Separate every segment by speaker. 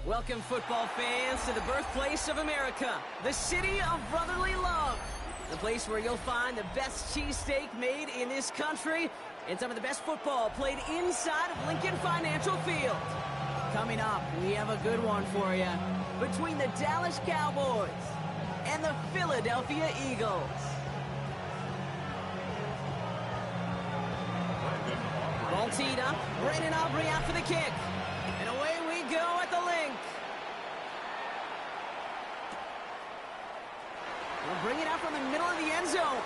Speaker 1: Welcome, football fans, to the birthplace of America, the city of brotherly love. The place where you'll find the best cheesesteak made in this country and some of the best football played inside of Lincoln Financial Field. Coming up, we have a good one for you between the Dallas Cowboys and the Philadelphia Eagles. Ball teed up, Brandon Aubrey out for the kick. And away we go at the link. We'll bring it out from the middle of the end zone.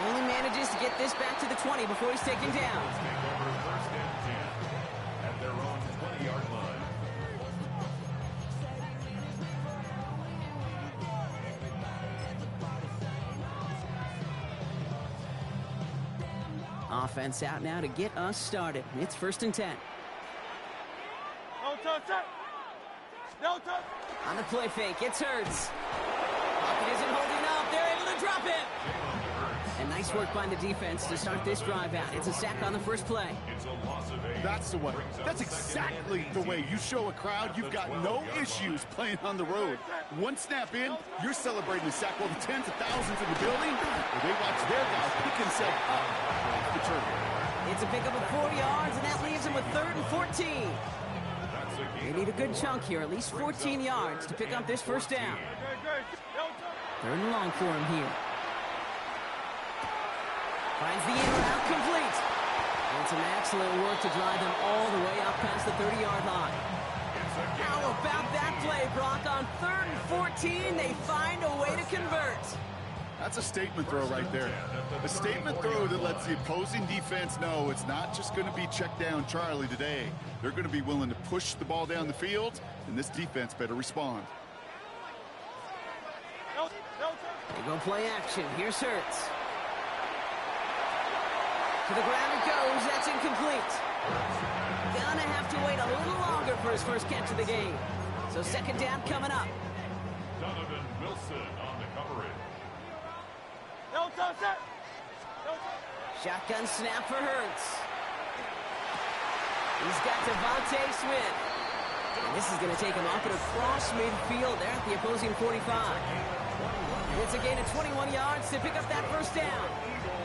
Speaker 1: Only manages to get this back to the 20 before he's taken down.
Speaker 2: Take over first and 10 at their own 20-yard line.
Speaker 1: Offense out now to get us started. It's first and 10.
Speaker 3: No touch it. No touch.
Speaker 1: On the play fake, it's Hurts. Pocket isn't holding up. They're able to drop it. And nice work by the defense to start this drive out. It's a sack on the first play.
Speaker 2: It's a loss of 8.
Speaker 4: That's the way. That's exactly the way you show a crowd you've got no issues playing on the road. One snap in, you're celebrating the sack while the tens of thousands in the building, where they watch their guy pick himself up off the turf.
Speaker 1: It's a pickup of 4 yards, and that leaves him with 3rd and 14. They need a good chunk here, at least 14 yards to pick up this first down. 3rd and long for him here. Finds the in route complete. And some excellent work to drive them all the way up past the 30-yard line. How about that play, Brock? On 3rd and 14, they find a way to convert.
Speaker 4: That's a statement throw right there. A statement throw that lets the opposing defense know it's not just going to be check down Charlie today. They're going to be willing to push the ball down the field, and this defense better respond.
Speaker 1: They go play action. Here's Hurts. To the ground it goes. That's incomplete. Gonna have to wait a little longer for his first catch of the game. So second down coming up.
Speaker 2: Donovan Wilson on the coverage.
Speaker 3: No touch it. No touch.
Speaker 1: Shotgun snap for Hurts. He's got Devontae Smith. And this is going to take him off and across midfield there at the opposing 45. It's a gain of 21 yards to pick up that first down.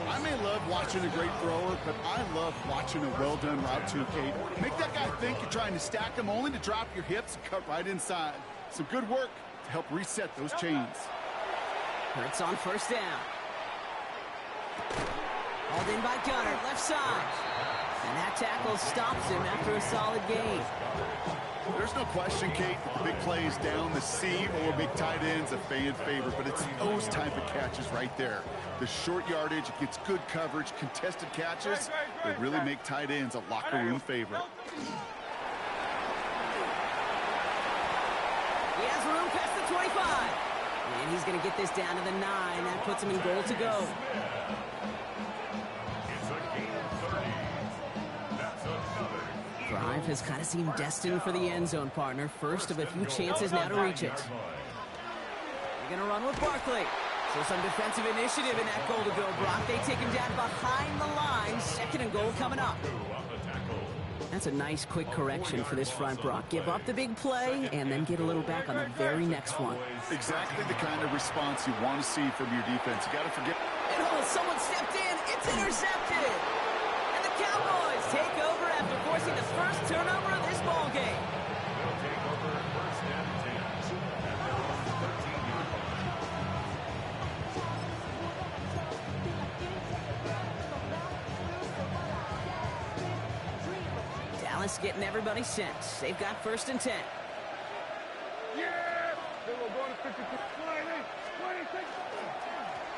Speaker 4: I may love watching a great thrower, but I love watching a well-done route too, Kate. Make that guy think you're trying to stack him only to drop your hips and cut right inside. Some good work to help reset those chains.
Speaker 1: Hurts on first down. Hauled in by Gunner, left side. And that tackle stops him after a solid gain.
Speaker 4: There's no question, Kate, that the big plays down the seam or big tight ends a fan favorite, but it's those type of catches right there. The short yardage, it gets good coverage, contested catches, they really make tight ends a locker room favorite.
Speaker 1: He has room past the 25. And he's going to get this down to the 9. That puts him in goal to go.
Speaker 2: It's a gain of 30. That's another.
Speaker 1: Drive has kind of seemed destined for the end zone, partner. First of a few chances now to reach it. They're going to run with Barkley. So some defensive initiative in that goal to go, Brock. They take him down behind the line. 2nd and goal coming up. That's a nice quick correction for this front, Brock. Give up the big play and then get a little back on the very next one.
Speaker 4: Exactly the kind of response you want to see from your defense. You got to forget.
Speaker 1: And oh, someone stepped in. It's intercepted. And the Cowboys take over after forcing the first turnover of this ball game.
Speaker 2: They'll take over first and 10 at their own 13-yard line.
Speaker 1: Dallas getting everybody set. They've got first and 10.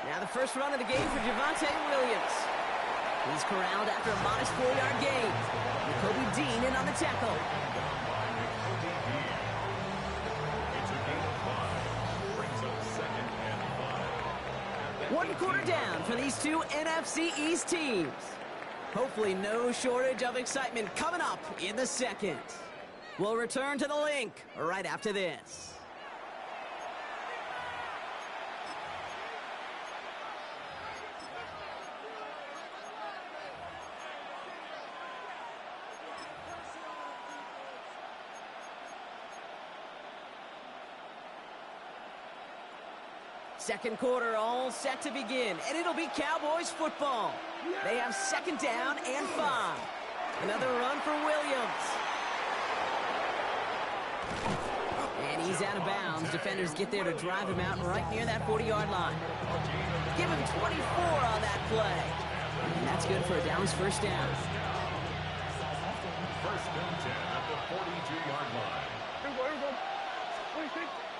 Speaker 1: Now the first run of the game for Javonte Williams. He's corralled after a modest 4-yard gain. Kobe Dean in on the tackle.
Speaker 2: It's a gain of 5. Brings up 2nd and 5.
Speaker 1: 1 quarter down for these two NFC East teams. Hopefully no shortage of excitement coming up in the second. We'll return to the link right after this. Second quarter all set to begin, and it'll be Cowboys football. They have second down and 5. Another run for Williams. And he's out of bounds. Defenders get there to drive him out right near that 40-yard line. Give him 24 on that play. And that's good for a Dallas first down.
Speaker 2: First and 10 at the 42-yard line.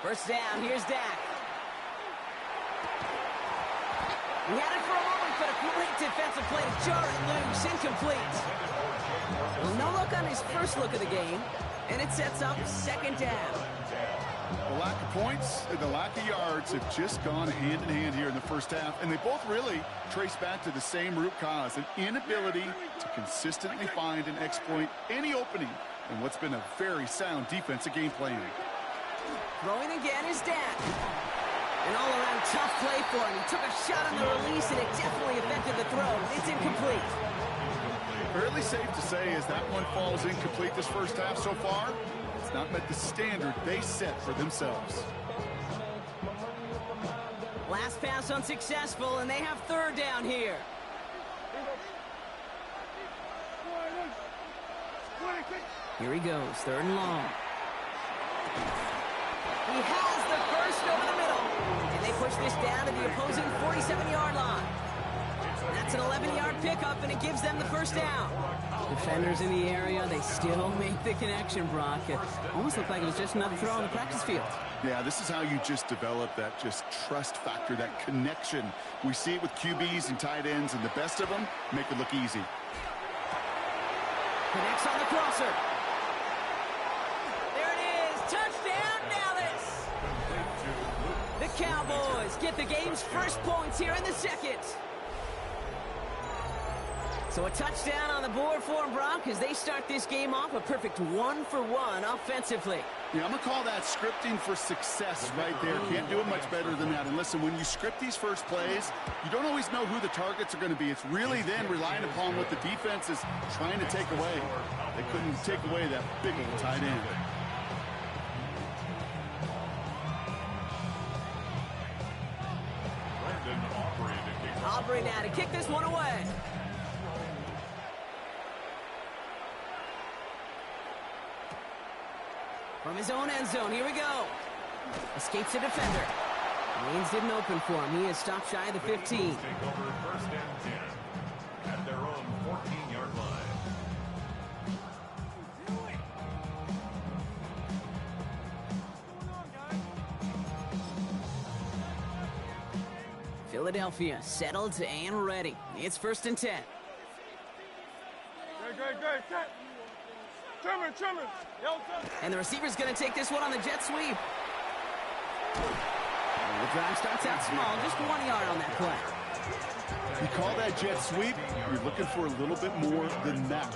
Speaker 1: First down, here's Dak. He had it for a moment, but a great defensive play to jar it loose, incomplete. Well, no look on his first look of the game, and it sets up second down.
Speaker 4: The lack of points and the lack of yards have just gone hand in hand here in the first half, and they both really trace back to the same root cause, an inability to consistently find and exploit any opening in what's been a very sound defensive game plan.
Speaker 1: Throwing again is Dak. An all-around tough play for him. He took a shot on the release, and it definitely affected the throw. It's incomplete.
Speaker 4: Fairly safe to say as that one falls incomplete this first half so far, it's not met the standard they set for themselves.
Speaker 1: Last pass unsuccessful, and they have third down here. Here he goes, third and long. He has the first over the middle. And they push this down to the opposing 47-yard line. That's an 11-yard pickup, and it gives them the first down. Defenders in the area, they still make the connection, Brock. It almost looked like it was just another throw on the practice field.
Speaker 4: Yeah, this is how you just develop that just trust factor, that connection. We see it with QBs and tight ends, and the best of them make it look easy.
Speaker 1: Connects on the crosser. There it is. Touchdown, Dallas. The Cowboys get the game's first points here in the second. So a touchdown on the board for them, Brock, as they start this game off a perfect 1-for-1 offensively.
Speaker 4: Yeah, I'm going to call that scripting for success right there. Can't do it much better than that. And listen, when you script these first plays, you don't always know who the targets are going to be. It's really then relying upon what the defense is trying to take away. They couldn't take away that big old tight end.
Speaker 1: Aubrey now to kick this one away. From his own end zone, here we go. Escapes a defender. Lanes didn't open for him. He is stopped shy of the 15.
Speaker 2: Take over first and 10 at their own 14-yard line.
Speaker 1: Philadelphia settled and ready. It's first and 10.
Speaker 3: Great. Trimmer.
Speaker 1: And the receiver's going to take this one on the jet sweep. And the drive starts out small, just 1 yard on that play.
Speaker 4: You call that jet sweep, you're looking for a little bit more than that.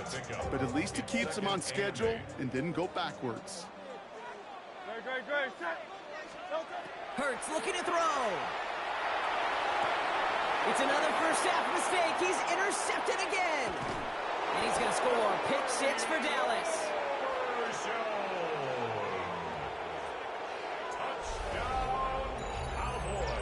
Speaker 4: But at least it keeps them on schedule and didn't go backwards.
Speaker 3: Great.
Speaker 1: Hurts looking to throw. It's another first half mistake. He's intercepted again. And he's going to score a pick 6 for Dallas.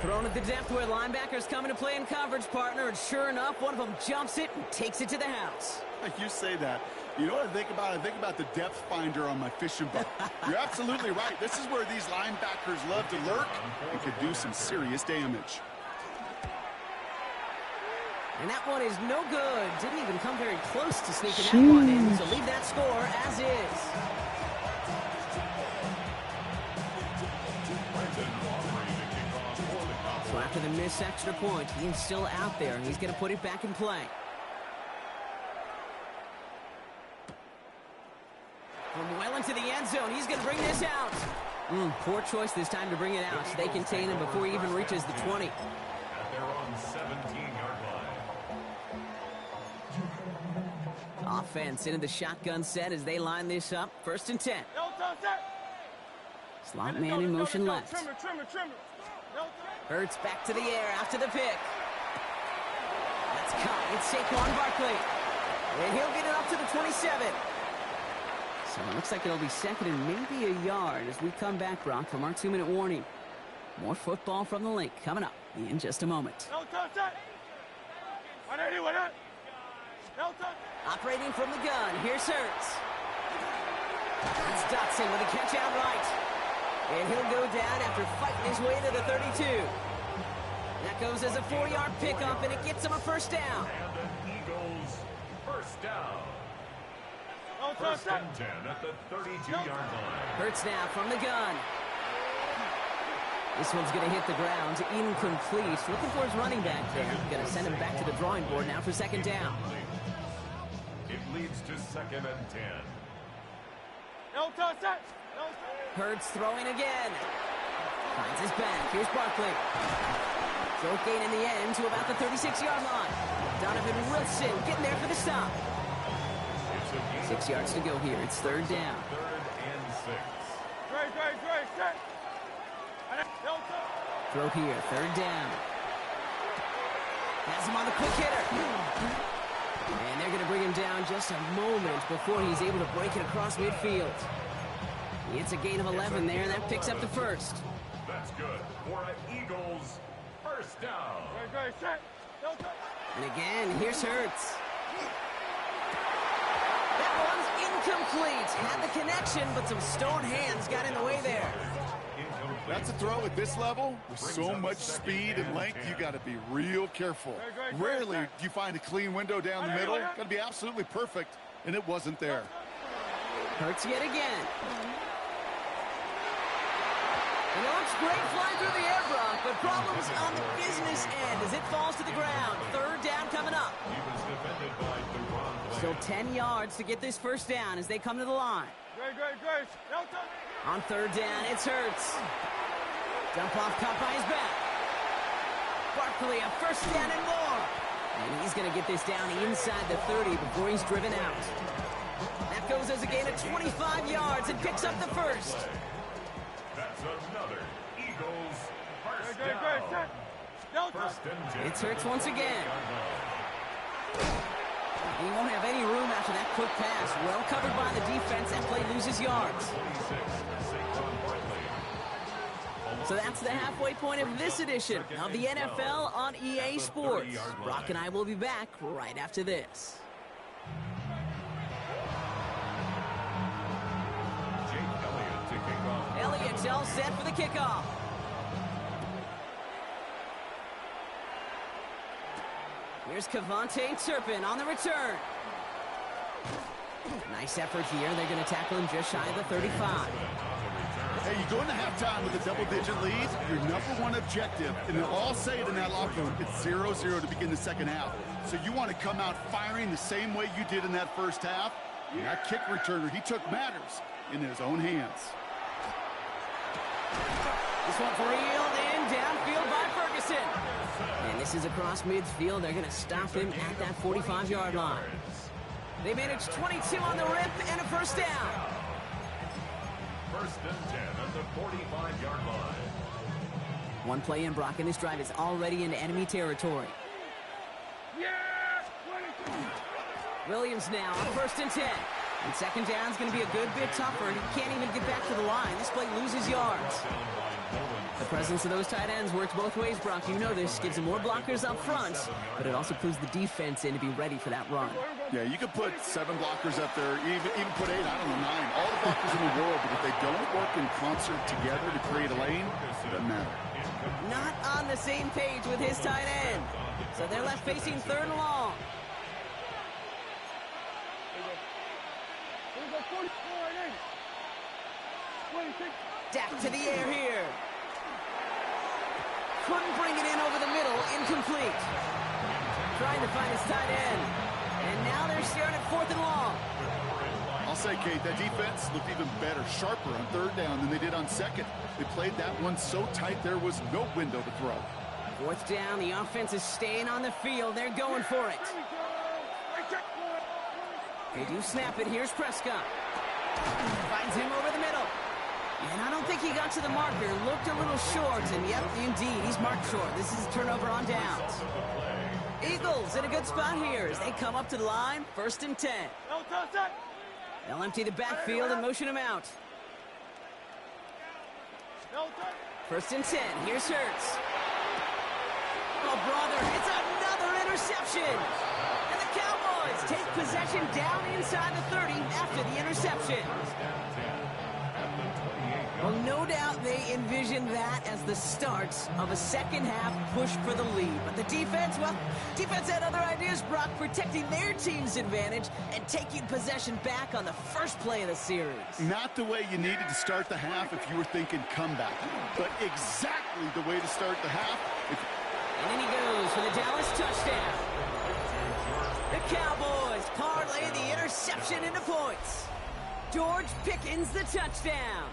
Speaker 1: Thrown at the depth where linebackers come into play in coverage, partner, and sure enough, one of them jumps it and takes it to the house.
Speaker 4: You say that. You know what I think about? I think about the depth finder on my fishing boat. You're absolutely right. This is where these linebackers love to lurk and could do some serious damage.
Speaker 1: And that one is no good. Didn't even come very close to sneaking that one in. So leave that score as is. So after the missed extra point, he's still out there. He's going to put it back in play. From well into the end zone, he's going to bring this out. Poor choice this time to bring it out. They contain him before he even reaches the 20.
Speaker 2: At their own 17-yard line.
Speaker 1: Offense into the shotgun set as they line this up. First and 10. Slot man in motion left.
Speaker 3: Trimmer.
Speaker 1: Hurts back to the air after the pick. That's caught. It's Saquon Barkley. And he'll get it up to the 27. So it looks like it'll be second and maybe a yard as we come back, Brock, from our 2-minute warning. More football from the link coming up in just a moment.
Speaker 3: No touch that. No touch.
Speaker 1: Operating from the gun, here's Hurts. It's Dotson with a catch out right. And he'll go down after fighting his way to the 32. That goes as a 4-yard pickup, and it gets him a first down.
Speaker 2: And the Eagles first down.
Speaker 3: No touch
Speaker 2: First
Speaker 3: that.
Speaker 2: and 10 at the 32-yard line.
Speaker 1: Hurts now from the gun. This one's going to hit the ground. Incomplete. Looking for his running back there. Going to send him back to the drawing board now for second down.
Speaker 2: It leads to second and 10.
Speaker 3: No touch that. No touch.
Speaker 1: Hurts throwing again. Finds his back. Here's Barkley. Throw gain in the end to about the 36-yard line. Donovan Wilson getting there for the stop. 6 yards to go here. It's third down.
Speaker 2: Third and 6.
Speaker 3: Great. Set. No touch.
Speaker 1: Throw here. Third down. Has him on the quick hitter. And they're going to bring him down just a moment before he's able to break it across midfield. It's a gain of 11 there, and that picks up the first.
Speaker 2: That's good for an Eagles first down.
Speaker 3: Great. Set. No touch.
Speaker 1: And again, here's Hurts. That one's incomplete. Had the connection, but some stone hands got in the way there.
Speaker 4: That's a throw at this level. With so much speed and length, you got to be real careful. Rarely do you find a clean window down the middle. Got to be absolutely perfect, and it wasn't there.
Speaker 1: Hurts yet again. And it looks great flying through the air, Brock, but problems on the business end as it falls to the ground. Third down coming up.
Speaker 2: He was defended by Deron.
Speaker 1: Still 10 yards to get this first down as they come to the line.
Speaker 3: Great. No touch.
Speaker 1: On third down, it's Hurts. Dump off caught by his back. Barkley, a first down and more. And he's going to get this down inside the 30 before he's driven out. That goes as a gain of 25 yards and picks up the first.
Speaker 2: That's another Eagles first
Speaker 3: Great.
Speaker 2: down.
Speaker 3: Set. No touch.
Speaker 2: First and 10.
Speaker 1: It's Hurts once again. He won't have any room after that quick pass. Well covered by the defense. That play loses yards.
Speaker 2: 26, Saquon Barkley.
Speaker 1: So that's the halfway point of this edition of the NFL on EA Sports. Brock and I will be back right after this.
Speaker 2: Jake Elliott to kick off.
Speaker 1: Elliott's all set for the kickoff. Here's Kevontae Turpin on the return. Nice effort here. They're going to tackle him just shy of the 35.
Speaker 4: Hey, you go into halftime with a double-digit lead, your number one objective, and they'll all say it in that locker room, it's 0-0 to begin the second half. So you want to come out firing the same way you did in that first half. And that kick returner, he took matters in his own hands.
Speaker 1: This one reeled in downfield by Ferguson. And this is across midfield. They're going to stop him at that 45-yard line. They managed 22 on the rip and a first down.
Speaker 2: First and 10 at the 45-yard line.
Speaker 1: One play in, Brock, and this drive is already into enemy territory.
Speaker 3: Yes.
Speaker 1: Williams now on first and 10. And second down is going to be a good bit tougher. He can't even get back to the line. This play loses yards. The presence of those tight ends works both ways, Brock. You know this. Gives them more blockers up front, but it also clues the defense in to be ready for that run.
Speaker 4: Yeah, you could put 7 blockers up there, even put 8, I don't know, 9. All the blockers in the world, but if they don't work in concert together to create a lane, it doesn't matter.
Speaker 1: Not on the same page with his tight end. So they're left facing third and long. Dak to the air here. Couldn't bring it in over the middle. Incomplete. Trying to find his tight end. And now they're staring at fourth and long.
Speaker 4: I'll say, Kate, that defense looked even better, sharper on third down than they did on second. They played that one so tight there was no window to throw.
Speaker 1: Fourth down, the offense is staying on the field. They're going for it. They do snap it. Here's Prescott. Finds him over the middle. And I don't think he got to the marker. Looked a little short, and yep, indeed, he's marked short. This is a turnover on downs. Eagles in a good spot here as they come up to the line. First and 10. They'll empty the backfield and motion him out. First and 10. Here's Hurts. Oh, brother, it's another interception. And the Cowboys take possession down inside the 30 after the interception. Well, no doubt they envisioned that as the start of a second-half push for the lead. But the defense, well, defense had other ideas, Brock, protecting their team's advantage and taking possession back on the first play of the series.
Speaker 4: Not the way you needed to start the half if you were thinking comeback, but exactly the way to start the half.
Speaker 1: And then he goes for the Dallas touchdown. The Cowboys parlay the interception into points. George Pickens the touchdown.